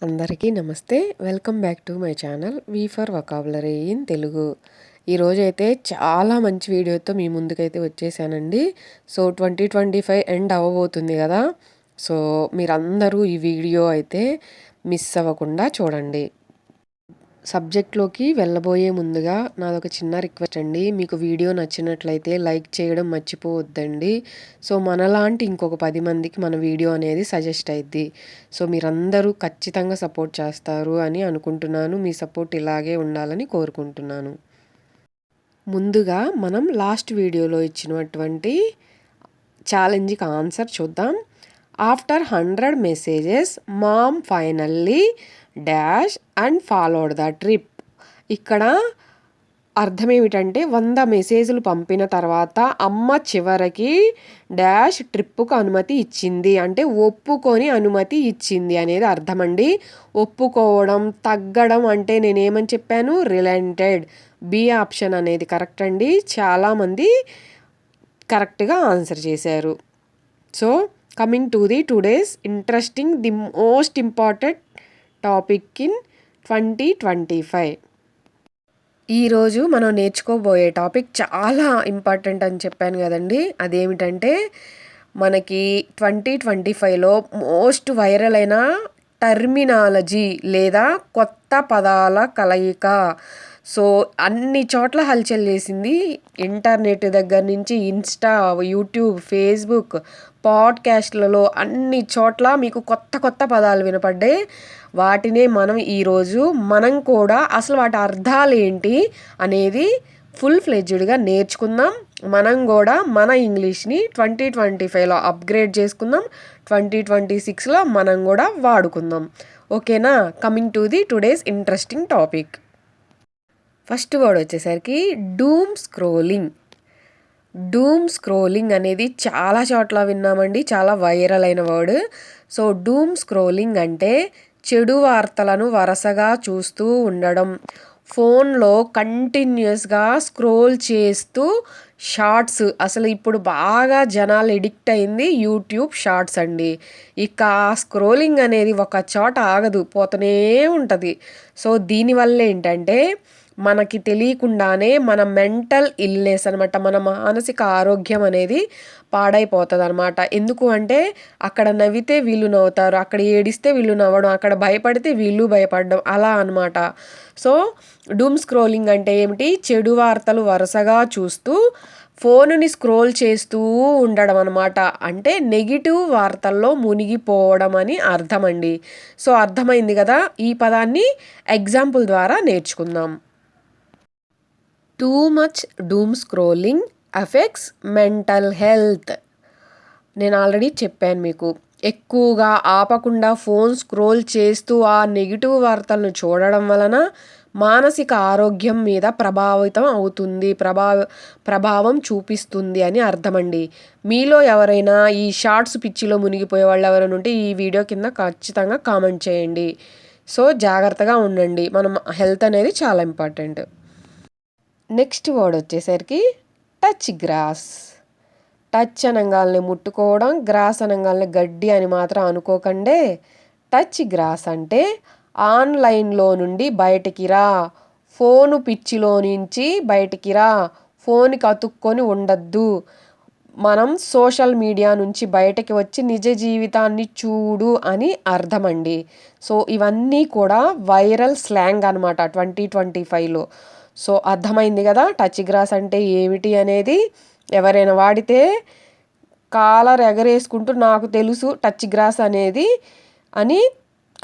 అందరికీ నమస్తే. Welcome back to my channel V for vocabulary in Telugu. ఈరోజైతే చాలా మంచి వీడియోతో మీ ముందుకైతే వచ్చేసానండి. సో 2025 ఎండ్ అవ్వబోతుంది కదా. సో మీరందరూ ఈ వీడియో అయితే మిస్ అవ్వకుండా చూడండి. సబ్జెక్ట్లోకి వెళ్ళబోయే ముందుగా నాదొక చిన్న రిక్వెస్ట్ అండి. మీకు వీడియో నచ్చినట్లయితే లైక్ చేయడం మర్చిపోవద్దండి. సో మనలాంటి ఇంకొక 10 మందికి మన వీడియో అనేది సజెస్ట్ అయ్యిద్ది. సో మీరందరూ ఖచ్చితంగా సపోర్ట్ చేస్తారు అని అనుకుంటున్నాను. మీ సపోర్ట్ ఇలాగే ఉండాలని కోరుకుంటున్నాను. ముందుగా మనం లాస్ట్ వీడియోలో ఇచ్చినటువంటి ఛాలెంజ్కి ఆన్సర్ చూద్దాం. After 100 messages mom finally dash and followed the trip. ఇక్కడ అర్థం ఏమిటంటే 100 మెసేజ్లు పంపిన తర్వాత అమ్మ చివరికి డాష్ ట్రిప్పుకు అనుమతి ఇచ్చింది, అంటే ఒప్పుకొని అనుమతి ఇచ్చింది అనేది అర్థమండి. ఒప్పుకోవడం, తగ్గడం అంటే నేనేమని చెప్పాను, రిలెంటెడ్. బి ఆప్షన్ అనేది కరెక్ట్ అండి. చాలామంది కరెక్ట్గా ఆన్సర్ చేశారు. So coming to the today's interesting, the most important topic in 2025. ఈరోజు మనం నేర్చుకోబోయే టాపిక్ చాలా ఇంపార్టెంట్ అని చెప్పాను కదండి. అదేమిటంటే మనకి 2025లో మోస్ట్ వైరల్ అయిన టర్మినాలజీ లేదా కొత్త పదాల కలయిక. సో అన్ని చోట్ల హల్చల్ చేసింది. ఇంటర్నెట్ దగ్గర నుంచి ఇన్స్టా, యూట్యూబ్, ఫేస్బుక్, పాడ్కాస్ట్లలో అన్ని చోట్ల మీకు కొత్త కొత్త పదాలు వినపడ్డాయి. వాటినే మనం కూడా అసలు వాటి అర్థాలు ఏంటి అనేది ఫుల్ ఫ్లెడ్జ్డ్గా నేర్చుకుందాం. మనం కూడా మన ఇంగ్లీష్ని 2025లో అప్గ్రేడ్ చేసుకుందాం. 2026లో మనం కూడా వాడుకుందాం. ఓకేనా? Coming to the today's interesting topic. First word వచ్చేసరికి డూమ్ స్క్రోలింగ్. డూమ్ స్క్రోలింగ్ అనేది చాలా చోట్ల విన్నామండి, చాలా వైరల్ అయిన వర్డ్. సో డూమ్ స్క్రోలింగ్ అంటే చెడు వార్తలను వరుసగా చూస్తూ ఉండడం, ఫోన్లో కంటిన్యూస్గా స్క్రోల్ చేస్తూ షార్ట్స్. అసలు ఇప్పుడు బాగా జనాలు ఎడిక్ట్ అయింది యూట్యూబ్ షార్ట్స్ అండి. ఇక స్క్రోలింగ్ అనేది ఒక చోట ఆగదు, పోతూనే ఉంటుంది. సో దీనివల్ల ఏంటంటే మనకి తెలియకుండానే మన మెంటల్ ఇల్నెస్ అనమాట, మన మానసిక ఆరోగ్యం అనేది పాడైపోతుంది అనమాట. ఎందుకు అంటే అక్కడ నవ్వితే వీళ్ళు నవ్వుతారు, అక్కడ ఏడిస్తే వీళ్ళు నవ్వడం, అక్కడ భయపడితే వీళ్ళు భయపడడం, అలా అనమాట. సో డూమ్ స్క్రోలింగ్ అంటే ఏమిటి? చెడు వార్తలు వరుసగా చూస్తూ ఫోనుని స్క్రోల్ చేస్తూ ఉండడం అనమాట. అంటే నెగిటివ్ వార్తల్లో మునిగిపోవడం అని అర్థం అండి. సో అర్థమైంది కదా. ఈ పదాన్ని ఎగ్జాంపుల్ ద్వారా నేర్చుకుందాం. Too much doom scrolling affects mental health. నేను ఆల్రెడీ చెప్పాను మీకు. ఎక్కువగా ఆపకుండా ఫోన్ స్క్రోల్ చేస్తూ ఆ నెగిటివ్ వార్తలను చూడడం వలన మానసిక ఆరోగ్యం మీద ప్రభావితం అవుతుంది, ప్రభావం చూపిస్తుంది అని అర్థమండి. మీలో ఎవరైనా ఈ షార్ట్స్ పిచ్చిలో మునిగిపోయే వాళ్ళు ఎవరైనా ఉంటే ఈ వీడియో కింద ఖచ్చితంగా కామెంట్ చేయండి. సో జాగ్రత్తగా ఉండండి. మనం హెల్త్ అనేది చాలా ఇంపార్టెంట్. నెక్స్ట్ వర్డ్ వచ్చేసరికి టచ్ గ్రాస్. టచ్ అనగాల్ని ముట్టుకోవడం, గ్రాస్ అనగాల్ని గడ్డి అని మాత్రం అనుకోకండే. టచ్ గ్రాస్ అంటే ఆన్లైన్లో నుండి బయటికి రా, ఫోను పిచ్చిలో నుంచి బయటికి రా, ఫోన్కి అతుక్కొని ఉండద్దు, మనం సోషల్ మీడియా నుంచి బయటకి వచ్చి నిజ జీవితాన్ని చూడు అని అర్థమండి. సో ఇవన్నీ కూడా వైరల్ స్లాంగ్ అనమాట 2025లో. సో అర్థమైంది కదా టచ్ గ్రాస్ అంటే ఏమిటి అనేది. ఎవరైనా వాడితే కాలర్ ఎగరేసుకుంటూ నాకు తెలుసు టచ్ గ్రాస్ అనేది అని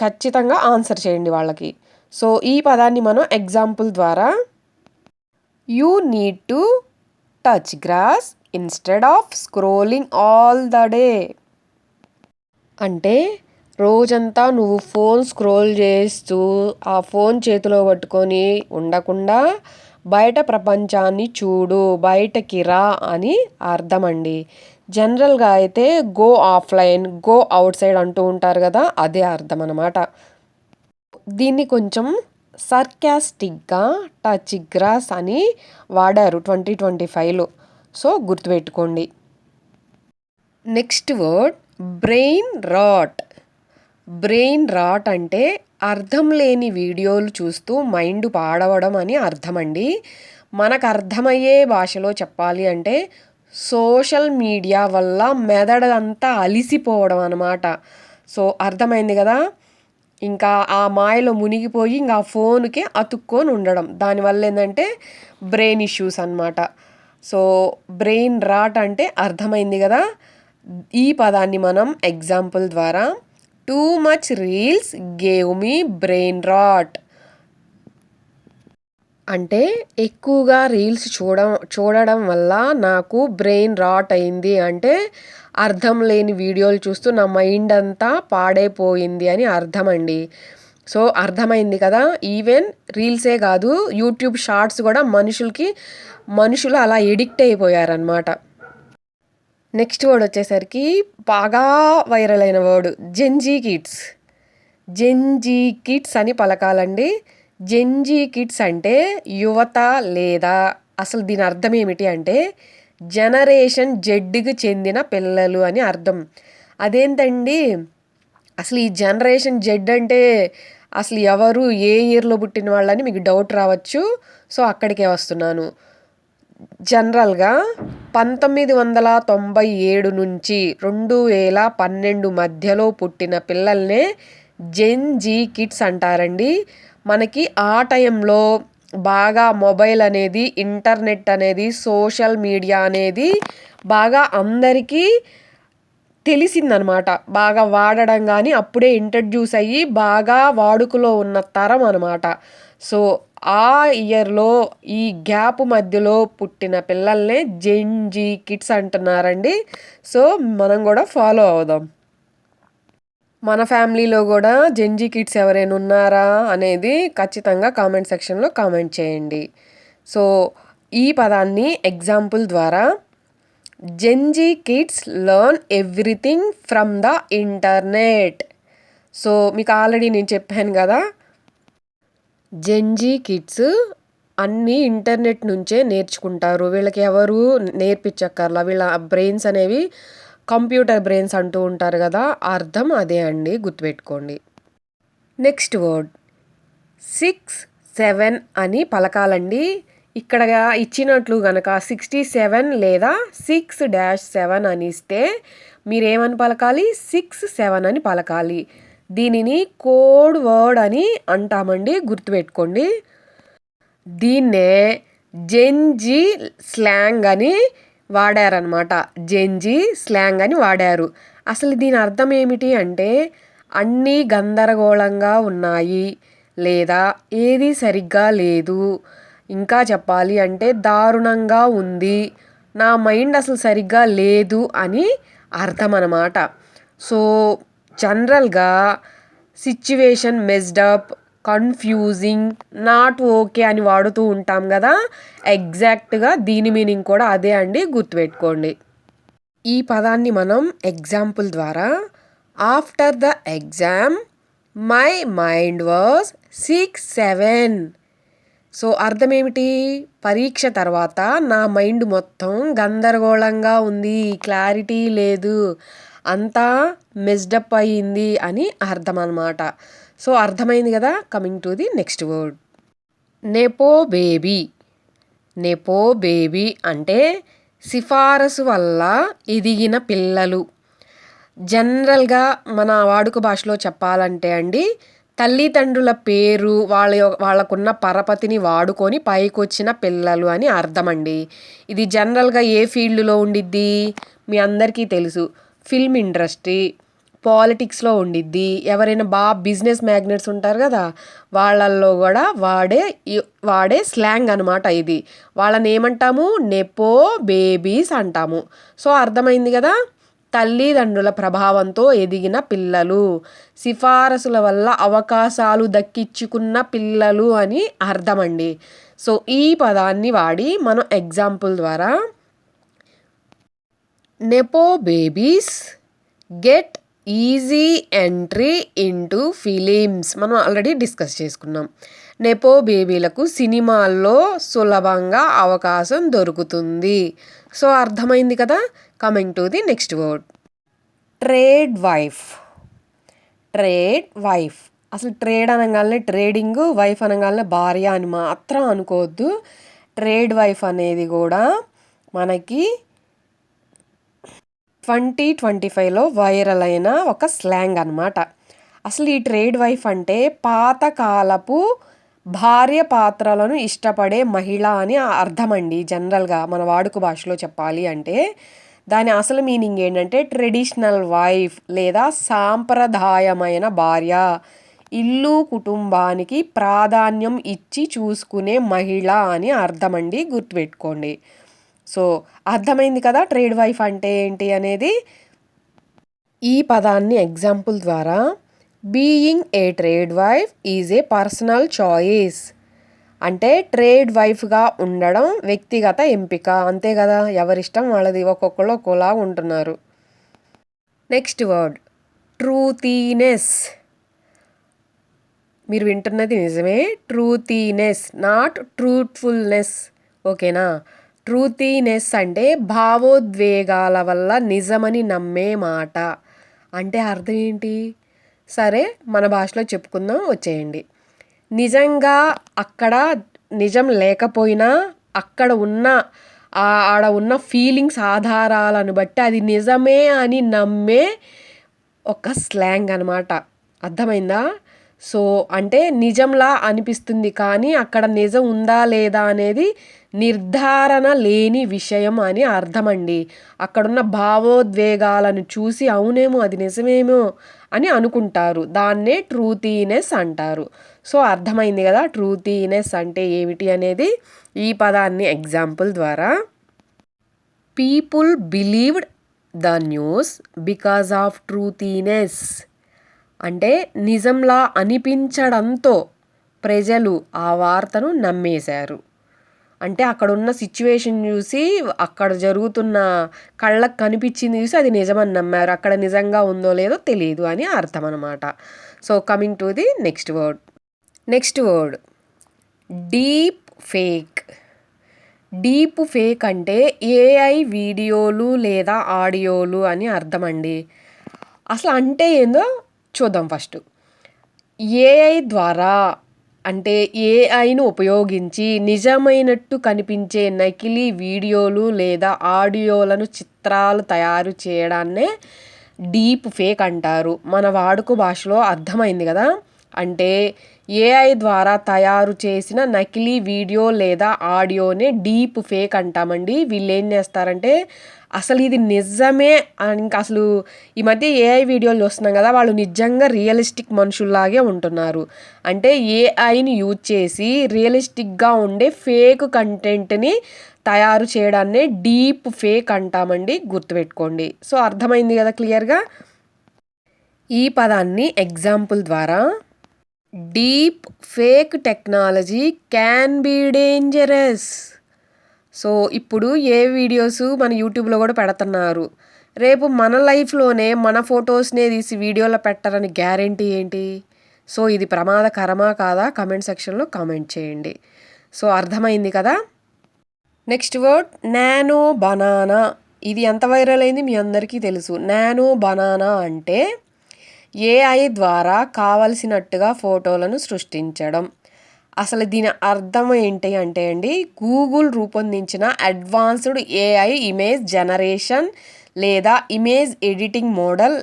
ఖచ్చితంగా ఆన్సర్ చేయండి వాళ్ళకి. సో ఈ పదాన్ని మనం ఎగ్జాంపుల్ ద్వారా, you need to touch grass instead of scrolling all the day. అంటే రోజంతా నువ్వు ఫోన్ స్క్రోల్ చేస్తూ ఆ ఫోన్ చేతిలో పట్టుకొని ఉండకుండా బయట ప్రపంచాన్ని చూడు, బయటకి రా అని అర్థమండి. జనరల్గా అయితే go offline, go out side అంటూ ఉంటారు కదా, అదే అర్థం అనమాట. దీన్ని కొంచెం సర్కాస్టిక్గా టచ్ గ్రాస్ అని వాడారు 2025లో. సో గుర్తుపెట్టుకోండి. Next word brain rot. Brain rot అంటే అర్థం లేని వీడియోలు చూస్తూ మైండ్ పాడవడం అని అర్థమండి. మనకు అర్థమయ్యే భాషలో చెప్పాలి అంటే సోషల్ మీడియా వల్ల మెదడంతా అలిసిపోవడం అనమాట. సో అర్థమైంది కదా. ఇంకా ఆ మాయలో మునిగిపోయి ఇంకా ఆ ఫోన్కి అతుక్కొని ఉండడం, దానివల్ల ఏంటంటే బ్రెయిన్ ఇష్యూస్ అనమాట. సో బ్రెయిన్ రాట్ అంటే అర్థమైంది కదా. ఈ పదాన్ని మనం ఎగ్జాంపుల్ ద్వారా too much reels gave me brain rot అంటే ఎక్కువగా రీల్స్ చూడడం వల్ల నాకు బ్రెయిన్ రాట్ అయింది అంటే అర్థం లేని వీడియోలు చూస్తూ నా మైండ్ అంతా పాడైపోయింది అని అర్థం అండి. సో అర్థమైంది కదా. ఈవెన్ రీల్సే కాదు, యూట్యూబ్ షార్ట్స్ కూడా మనుషులు అలా ఎడిక్ట్ అయిపోయారనమాట. నెక్స్ట్ వర్డ్ వచ్చేసరికి బాగా వైరల్ అయిన వర్డ్ జెన్జీ కిడ్స్ అని పలకాలండి. జెన్జీ కిడ్స్ అంటే యువత, లేదా అసలు దీని అర్థం ఏమిటి అంటే జనరేషన్ జెడ్కి చెందిన పిల్లలు అని అర్థం. అదేంటండి అసలు ఈ జనరేషన్ జెడ్ అంటే అసలు ఎవరు, ఏ ఇయర్లో పుట్టిన వాళ్ళని మీకు డౌట్ రావచ్చు. సో అక్కడికే వస్తున్నాను. జనరల్గా 1997 నుంచి 2012 మధ్యలో పుట్టిన పిల్లల్నే జెన్జీ కిడ్స్ అంటారండి. మనకి ఆ టైంలో బాగా మొబైల్ అనేది, ఇంటర్నెట్ అనేది, సోషల్ మీడియా అనేది బాగా అందరికీ తెలిసిందనమాట. బాగా వాడడం కానీ అప్పుడే ఇంట్రడ్యూస్ అయ్యి బాగా వాడుకలో ఉన్న తరం అనమాట. సో ఆ ఇయర్లో ఈ గ్యాప్ మధ్యలో పుట్టిన పిల్లల్నే జెన్జీ కిడ్స్ అంటున్నారండి. సో మనం కూడా ఫాలో అవుదాం. మన ఫ్యామిలీలో కూడా జెన్జీ కిడ్స్ ఎవరైనా ఉన్నారా అనేది ఖచ్చితంగా కామెంట్ సెక్షన్లో కామెంట్ చేయండి. సో ఈ పదాన్ని ఎగ్జాంపుల్ ద్వారా Gen Z kids learn everything from the internet. So మీకు ఆల్రెడీ నేను చెప్పాను కదా, జెన్జీ కిడ్స్ అన్నీ ఇంటర్నెట్ నుంచే నేర్చుకుంటారు. వీళ్ళకి ఎవరు నేర్పించక్కర్లా. వీళ్ళ బ్రెయిన్స్ అనేవి కంప్యూటర్ బ్రెయిన్స్ అంటూ ఉంటారు కదా, అర్థం అదే అండి, గుర్తుపెట్టుకోండి. నెక్స్ట్ వర్డ్ 67 అని పలకాలండి. ఇక్కడ ఇచ్చినట్లు గనక 67 లేదా 6-7 అని ఇస్తే మీరేమని పలకాలి, 67 అని పలకాలి. దీనిని కోడ్ వర్డ్ అని అంటామండి, గుర్తుపెట్టుకోండి. దీన్నే జెన్జీ స్లాంగ్ అని వాడారనమాట. జెన్జీ స్లాంగ్ అని వాడారు. అసలు దీని అర్థం ఏమిటి అంటే అన్నీ గందరగోళంగా ఉన్నాయి, లేదా ఏది సరిగ్గా లేదు, ఇంకా చెప్పాలి అంటే దారుణంగా ఉంది, నా మైండ్ అసలు సరిగ్గా లేదు అని అర్థం అన్నమాట. సో జనరల్గా సిచ్యువేషన్ మెస్డప్, కన్ఫ్యూజింగ్, నాట్ ఓకే అని వాడుతూ ఉంటాం కదా, ఎగ్జాక్ట్గా దీని మీనింగ్ కూడా అదే అండి, గుర్తుపెట్టుకోండి. ఈ పదాన్ని మనం ఎగ్జాంపుల్ ద్వారా after the exam my mind was 67. So అర్థం ఏమిటి, పరీక్ష తర్వాత నా మైండ్ మొత్తం గందరగోళంగా ఉంది, క్లారిటీ లేదు, అంతా మెస్డప్ అయ్యింది అని అర్థం అన్నమాట. సో అర్థమైంది కదా. Coming to the next word nepo baby అంటే సిఫారసు వల్ల ఎదిగిన పిల్లలు. జనరల్గా మన వాడుక భాషలో చెప్పాలంటే అండి, తల్లిదండ్రుల పేరు వాళ్ళకున్న పరపతిని వాడుకొని పైకొచ్చిన పిల్లలు అని అర్థం అండి. ఇది జనరల్గా ఏ ఫీల్డ్లో ఉండిద్ది మీ అందరికీ తెలుసు, ఫిల్మ్ ఇండస్ట్రీ, పాలిటిక్స్లో ఉండిద్ది. ఎవరైనా బిజినెస్ మ్యాగ్నెట్స్ ఉంటారు కదా, వాళ్ళల్లో కూడా వాడే స్లాంగ్ అనమాట ఇది. వాళ్ళని ఏమంటాము, నెపో బేబీస్ అంటాము. సో అర్థమైంది కదా, తల్లిదండ్రుల ప్రభావంతో ఎదిగిన పిల్లలు, సిఫారసుల వల్ల అవకాశాలు దక్కించుకున్న పిల్లలు అని అర్థమండి. సో ఈ పదాన్ని వాడి మనం ఎగ్జాంపుల్ ద్వారా nepo babies get easy entry into films మనం ఆల్రెడీ డిస్కస్ చేసుకున్నాం. నెపో బేబీలకు సినిమాల్లో సులభంగా అవకాశం దొరుకుతుంది. సో అర్థమైంది కదా. Coming to the next word trade wife. Trade wife. అసలు ట్రేడ్ అనగానే ట్రేడింగ్, వైఫ్ అనగానే భార్య అని మాత్రం అనుకోవద్దు. ట్రేడ్ వైఫ్ అనేది కూడా మనకి 2025లో వైరల్ అయిన ఒక స్లాంగ్ అనమాట. అసలు ఈ ట్రేడ్ వైఫ్ అంటే పాతకాలపు భార్య పాత్రలను ఇష్టపడే మహిళ అని అర్థం అండి. జనరల్గా మన వాడుక భాషలో చెప్పాలి అంటే దాని అసలు మీనింగ్ ఏంటంటే ట్రెడిషనల్ వైఫ్ లేదా సాంప్రదాయమైన భార్య, ఇల్లు కుటుంబానికి ప్రాధాన్యం ఇచ్చి చూసుకునే మహిళ అని అర్థం అండి, గుర్తుపెట్టుకోండి. సో అర్థమైంది కదా ట్రేడ్ వైఫ్ అంటే ఏంటి అనేది. ఈ పదాన్ని ఎగ్జాంపుల్ ద్వారా being a trade wife is a personal choice అంటే ట్రేడ్ వైఫ్గా ఉండడం వ్యక్తిగత ఎంపిక, అంతే కదా, ఎవరిష్టం వాళ్ళది, ఒక్కొక్కళ్ళు ఒక్కోలా ఉంటున్నారు. Next word truthiness. మీరు వింటున్నది నిజమే, ట్రూతీనెస్, నాట్ ట్రూత్ఫుల్నెస్, ఓకేనా. ట్రూతీనెస్ అంటే భావోద్వేగాల వల్ల నిజమని నమ్మే మాట. అంటే అర్థం ఏంటి? సరే మన భాషలో చెప్పుకుందాం, వచ్చేయండి. నిజంగా అక్కడ నిజం లేకపోయినా అక్కడ ఉన్న ఆడ ఉన్న ఫీలింగ్స్ ఆధారాలను బట్టి అది నిజమే అని నమ్మే ఒక స్లాంగ్ అనమాట. అర్థమైందా? సో అంటే నిజంలా అనిపిస్తుంది కానీ అక్కడ నిజం ఉందా లేదా అనేది నిర్ధారణ లేని విషయం అని అర్థమండి. అక్కడున్న భావోద్వేగాలను చూసి అవునేమో అది నిజమేమో అని అనుకుంటారు, దాన్నే ట్రూతీనెస్ అంటారు. సో అర్థమైంది కదా ట్రూతీనెస్ అంటే ఏమిటి అనేది ఈ పదాన్ని ఎగ్జాంపుల్ ద్వారా. People believed the news because of truthiness అంటే నిజంలా అనిపించడంతో ప్రజలు ఆ వార్తను నమ్మేశారు. అంటే అక్కడున్న సిచ్యువేషన్ చూసి, అక్కడ జరుగుతున్న కళ్ళకు కనిపించింది చూసి అది నిజమని నమ్మారు, అక్కడ నిజంగా ఉందో లేదో తెలియదు అని అర్థం అనమాట. So coming to the next word deep fake. Deep fake అంటే ఏఐ వీడియోలు లేదా ఆడియోలు అని అర్థం అండి. అసలు అంటే ఏందో చూద్దాం ఫస్ట్. ఏఐ ద్వారా అంటే ఏఐను ఉపయోగించి నిజమైనట్టు కనిపించే నకిలీ వీడియోలు లేదా ఆడియోలను చిత్రాలు తయారు చేయడాన్నే డీప్ ఫేక్ అంటారు. మన వాడుక భాషలో అర్థమైంది కదా. అంటే ఏఐ ద్వారా తయారు చేసిన నకిలీ వీడియో లేదా ఆడియోనే డీప్ ఫేక్ అంటామండి. వీళ్ళు ఏం చేస్తారంటే అసలు ఇది నిజమే ఇంకా అసలు ఈ మధ్య ఏఐ వీడియోలు చూస్తున్నాం కదా, వాళ్ళు నిజంగా రియలిస్టిక్ మనుషుల్లాగే ఉంటున్నారు. అంటే ఏఐని యూజ్ చేసి రియలిస్టిక్గా ఉండే ఫేక్ కంటెంట్ని తయారు చేయడాన్నే డీప్ ఫేక్ అంటామండి, గుర్తుపెట్టుకోండి. సో అర్థమైంది కదా క్లియర్గా. ఈ పదాన్ని ఎగ్జాంపుల్ ద్వారా deep fake technology can be dangerous. So ఇప్పుడు ఏ వీడియోస్ మన యూట్యూబ్లో కూడా పెడుతున్నారు, రేపు మన లైఫ్లోనే మన ఫొటోస్నే తీసి వీడియోలో పెట్టరని గ్యారెంటీ ఏంటి? సో ఇది ప్రమాదకరమా కాదా కమెంట్ సెక్షన్లో కామెంట్ చేయండి. సో అర్థమైంది కదా. Next word nano banana. ఇది ఎంత వైరల్ అయింది మీ అందరికీ తెలుసు. నానో బనానా అంటే ఏఐ ద్వారా కావలసినట్టుగా ఫోటోలను సృష్టించడం. అసలు దీని అర్థం ఏంటి అంటే అండి, గూగుల్ రూపొందించిన అడ్వాన్స్డ్ ఏఐ ఇమేజ్ జనరేషన్ లేదా ఇమేజ్ ఎడిటింగ్ మోడల్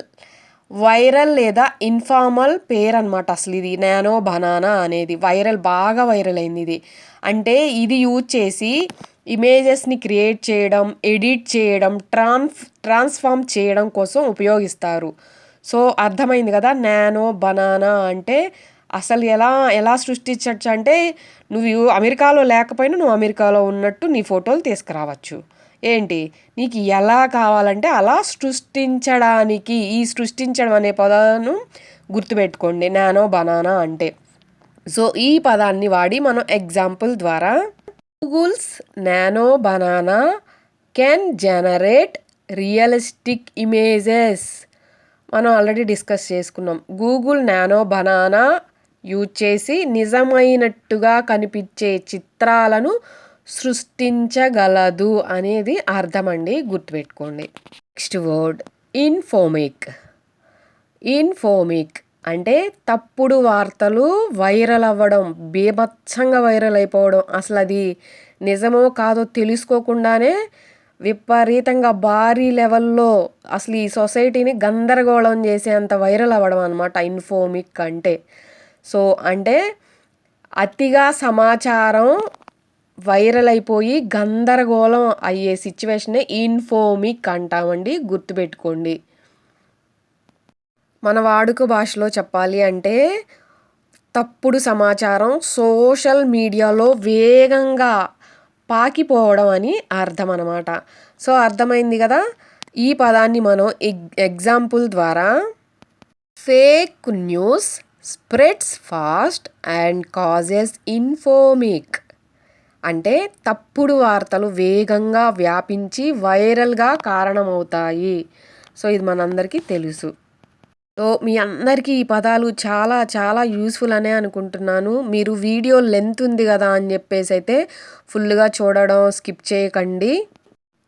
వైరల్ లేదా ఇన్ఫార్మల్ పేరు అనమాట. అసలు ఇది నానో బనానా అనేది బాగా వైరల్ అయింది ఇది. అంటే ఇది యూజ్ చేసి ఇమేజెస్ని క్రియేట్ చేయడం, ఎడిట్ చేయడం, ట్రాన్స్ఫార్మ్ చేయడం కోసం ఉపయోగిస్తారు. సో అర్థమైంది కదా నానో బనానా అంటే అసలు ఎలా సృష్టించవచ్చు అంటే నువ్వు అమెరికాలో లేకపోయినా నువ్వు అమెరికాలో ఉన్నట్టు నీ ఫోటోలు తీసుకురావచ్చు. ఏంటి నీకు ఎలా కావాలంటే అలా సృష్టించడానికి, ఈ సృష్టించడం అనే పదాన్ని గుర్తుపెట్టుకోండి నానో బనానా అంటే. సో ఈ పదాన్ని వాడి మనం ఎగ్జాంపుల్ ద్వారా Google's Nano Banana can generate realistic images. మనం ఆల్రెడీ డిస్కస్ చేసుకున్నాం. గూగుల్ నానో బనానా యూజ్ చేసి నిజమైనట్టుగా కనిపించే చిత్రాలను సృష్టించగలదు అనేది అర్థమండి, గుర్తుపెట్టుకోండి. Next word infodemic. అంటే తప్పుడు వార్తలు వైరల్ అవ్వడం, బీభత్సంగా వైరల్ అయిపోవడం, అసలు అది నిజమో కాదో తెలుసుకోకుండానే విపరీతంగా భారీ లెవెల్‌లో అసలు ఈ సొసైటీని గందరగోళం చేసేంత వైరల్ అవ్వడం అనమాట ఇన్ఫోమిక్ అంటే. సో, అంటే అతిగా సమాచారం వైరల్ అయిపోయి గందరగోళం అయ్యే సిట్యుయేషనే ఇన్ఫోమిక్ అంటామండి. గుర్తుపెట్టుకోండి. మన వాడుక భాషలో చెప్పాలి అంటే తప్పుడు సమాచారం సోషల్ మీడియాలో వేగంగా పాకిపోవడం అని అర్థం అనమాట. సో, అర్థమైంది కదా! ఈ పదాన్ని మనం ఎగ్జాంపుల్ ద్వారా fake news spreads fast and causes infodemic అంటే తప్పుడు వార్తలు వేగంగా వ్యాపించి వైరల్‌గా కారణమవుతాయి. సో, ఇది మనందరికీ తెలుసు. సో, మీ అందరికీ ఈ పదాలు చాలా చాలా యూజ్‌ఫుల్ అనే అనుకుంటున్నాను. మీరు వీడియో లెంత్ ఉంది గదా అని జెప్పేసైతే ఫుల్‌గా చూడడం స్కిప్ చేయకండి.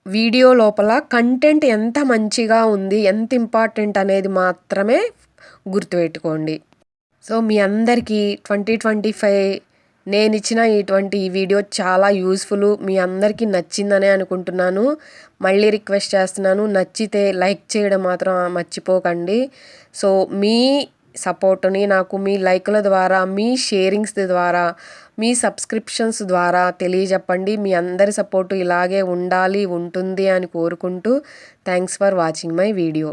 వీడియో లోపల కంటెంట్ ఎంత మంచిగా ఉంది, ఎంత ఇంపార్టెంట్ అనేది మాత్రమే గుర్తుపెట్టుకోండి. సో, మీ అందరికీ 2025 నేనిచ్చిన ఇటువంటి ఈ వీడియో చాలా యూజ్‌ఫుల్. మీ అందరికీ నచ్చిందనే అనుకుంటున్నాను. మళ్ళీ రిక్వెస్ట్ చేస్తున్నాను. నచ్చితే లైక్ చేయడం మాత్రం మర్చిపోకండి. సో, మీ సపోర్ట్‌ని నాకు మీ లైకుల ద్వారా, మీ షేరింగ్స్ ద్వారా, మీ సబ్స్క్రిప్షన్స్ ద్వారా తెలియజెప్పండి. మీ అందరి సపోర్టు ఇలాగే ఉండాలి, ఉంటుంది అని కోరుకుంటూ thanks for watching my video.